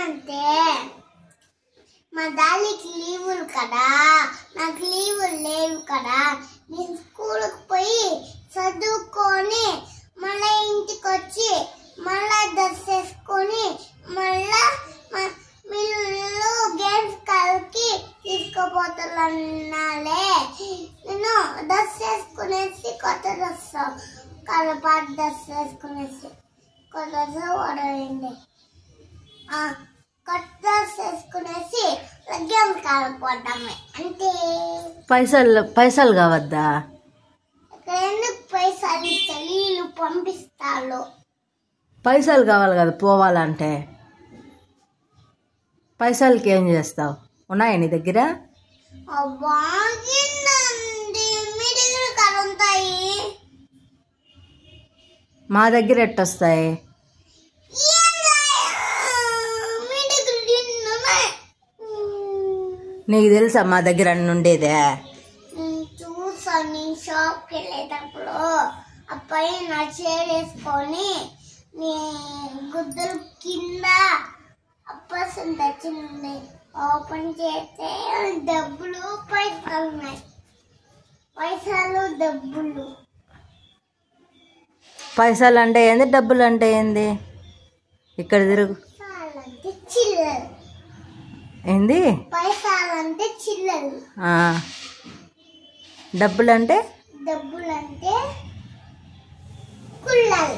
ఏమంటే మా డాడీకి లీవులు కదా, నాకు లీవులు లేవు కదా. నేను స్కూల్కి పోయి చదువుకొని మళ్ళీ ఇంటికి వచ్చి మళ్ళా డ్రెస్ వేసుకొని మళ్ళా మీరు గేమ్స్ కాల్కి తీసుకుపోతున్నాలే. నేను డ్రెస్ వేసుకునేసి కొత్త డ్రెస్ కలపాటి డ్రెస్ వేసుకునేసి కొత్త డ్రెస్ వాడండి కొత్త డ్రెస్ వేసుకునేసి గేమ్స్ కాలిపోతామే అంటే. పైసలు కావద్దా? ఇక్కడ ఎందుకు పైసలు ఇస్తారు, వీళ్ళు పంపిస్తారు. పైసలు కావాలి కదా పోవాలంటే. పైసలకి ఏం చేస్తావు? ఉన్నాయా నీ దగ్గర? మీ దగ్గర కదా ఉంటాయి, మా దగ్గర ఎట్టొస్తాయి? మీ దగ్గర నీకు తెలుసా మా దగ్గర అన్ని ఉండేదే? చూసాను షాప్కి వెళ్ళేటప్పుడు అబ్బాయి నా చేరేసుకొని నీ గుద్దలు కింద అప్పసం తెచ్చింది. ఓపెన్ చేస్తే డబ్బులు పైసలు ఉన్నాయి. పైసలు డబ్బులు. పైసలు అంటే ఏంది, డబ్బులు అంటే ఏంది? ఇక్కడ తిరుగు. అంటే చిల్లలు. ఏంది? పైసలు అంటే చిల్లలు. డబ్బులు అంటే? డబ్బులు అంటే కుళ్ళలు.